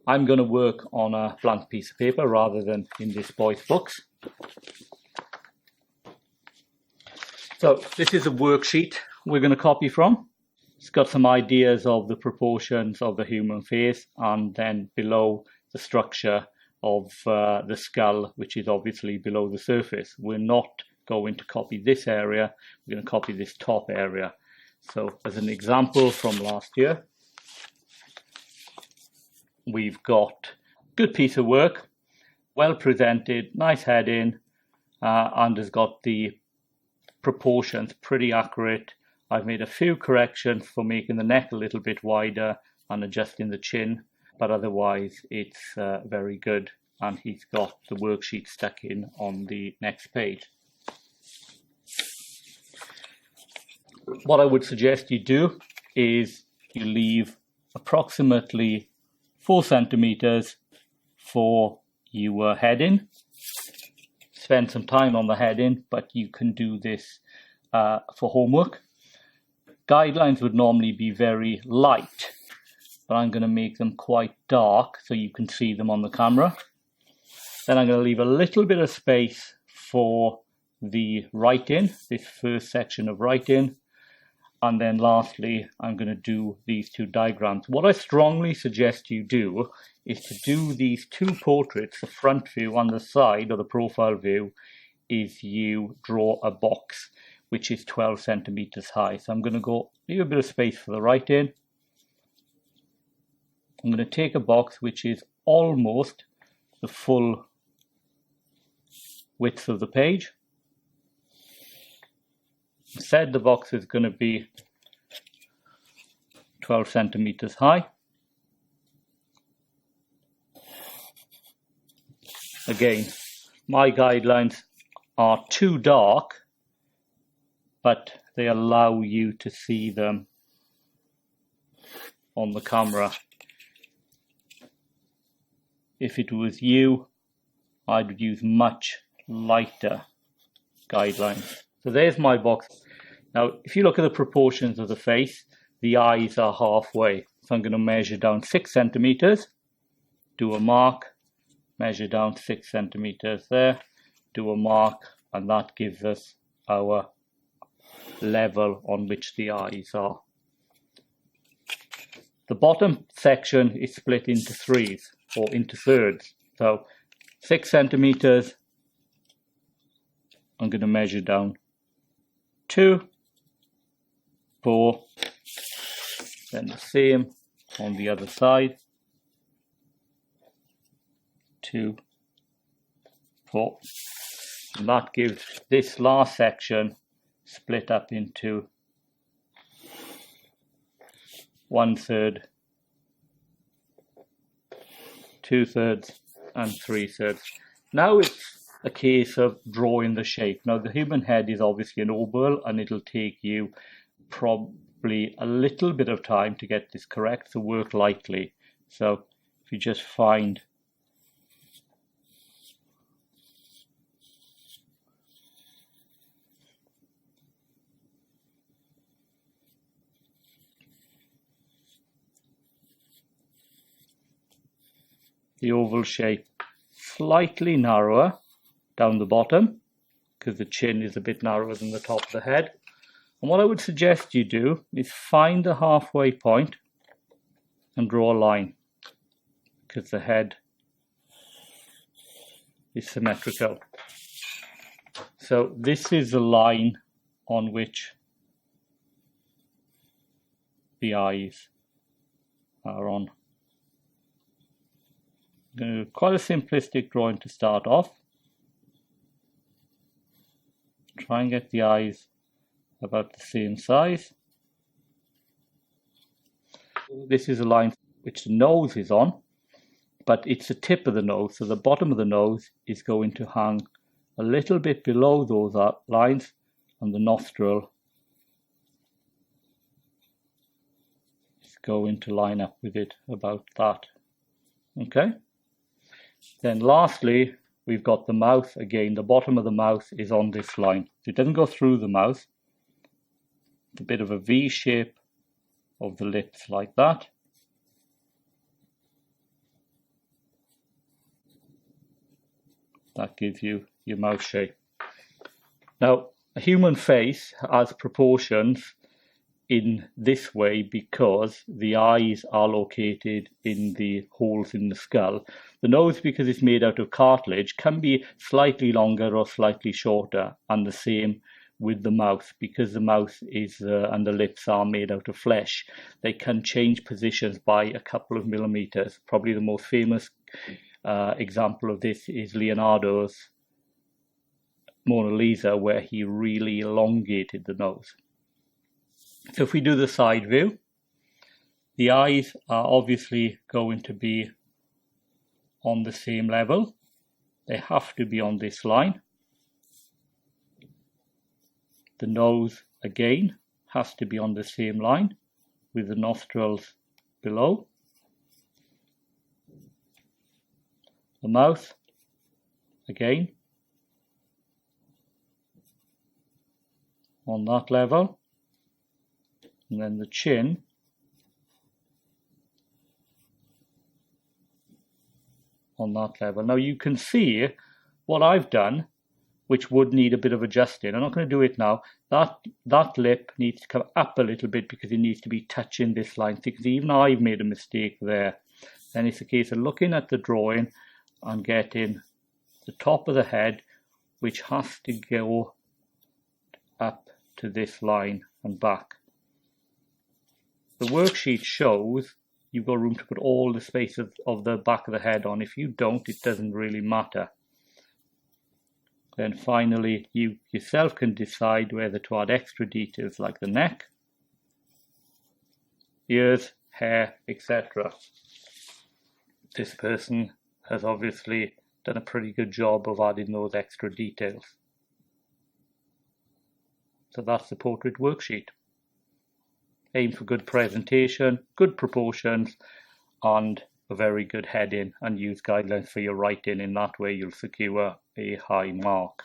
I'm going to work on a blank piece of paper rather than in this boy's books. So this is a worksheet we're going to copy from. It's got some ideas of the proportions of the human face, and then below the structure of the skull, which is obviously below the surface. We're not going to copy this area, we're going to copy this top area. So as an example from last year, we've got a good piece of work, well presented, nice heading, and has got the proportions pretty accurate. I've made a few corrections for making the neck a little bit wider and adjusting the chin, but otherwise it's very good, and he's got the worksheet stuck in on the next page. What I would suggest you do is you leave approximately 4 centimeters for your heading. Spend some time on the heading, but you can do this for homework. Guidelines would normally be very light, but I'm going to make them quite dark so you can see them on the camera. Then I'm going to leave a little bit of space for the writing, this first section of writing. And then lastly, I'm going to do these 2 diagrams. What I strongly suggest you do is to do these 2 portraits, the front view and the side, or the profile view, is you draw a box which is 12 centimeters high. So I'm going to leave a bit of space for the writing. I'm going to take a box which is almost the full width of the page. Said the box is going to be 12 centimeters high. Again, my guidelines are too dark, but they allow you to see them on the camera. If it was you, I would use much lighter guidelines. So there's my box. Now, if you look at the proportions of the face, the eyes are halfway. So I'm going to measure down 6 centimeters, do a mark, measure down 6 centimeters there, do a mark, and that gives us our level on which the eyes are. The bottom section is split into threes or into thirds. So 6 centimeters, I'm going to measure down 2, 4, then the same on the other side, 2, 4. And that gives this last section split up into 1/3, 2/3, and 3/3. Now it's a case of drawing the shape. Now the human head is obviously an oval, and it'll take you probably a little bit of time to get this correct, so work lightly. So if you just find the oval shape slightly narrower down the bottom, because the chin is a bit narrower than the top of the head. And what I would suggest you do is find the halfway point and draw a line, because the head is symmetrical. So this is the line on which the eyes are on. I'm going to do quite a simplistic drawing to start off. Try and get the eyes about the same size. This is a line which the nose is on, but it's the tip of the nose, so the bottom of the nose is going to hang a little bit below those lines, and the nostril is going to line up with it about that. Okay? Then lastly, we've got the mouth. Again, the bottom of the mouth is on this line. So it doesn't go through the mouth. It's a bit of a V shape of the lips like that. that gives you your mouth shape. Now, a human face has proportions in this way because the eyes are located in the holes in the skull. The nose, because it's made out of cartilage, can be slightly longer or slightly shorter, and the same with the mouth, because the mouth is and the lips are made out of flesh. They can change positions by a couple of millimeters. Probably the most famous example of this is Leonardo's Mona Lisa, where he really elongated the nose. So if we do the side view, the eyes are obviously going to be on the same level. They have to be on this line. The nose, again, has to be on the same line with the nostrils below. The mouth, again, on that level. And then the chin on that level. Now you can see what I've done, which would need a bit of adjusting. I'm not going to do it now. That lip needs to come up a little bit because it needs to be touching this line. Because even I've made a mistake there. Then it's a case of looking at the drawing and getting the top of the head, which has to go up to this line and back. The worksheet shows you've got room to put all the space of the back of the head on. If you don't, it doesn't really matter. Then finally, you yourself can decide whether to add extra details like the neck, ears, hair, etc. This person has obviously done a pretty good job of adding those extra details. So that's the portrait worksheet. Aim for good presentation, good proportions, and a very good heading, and use guidelines for your writing. In that way, you'll secure a high mark.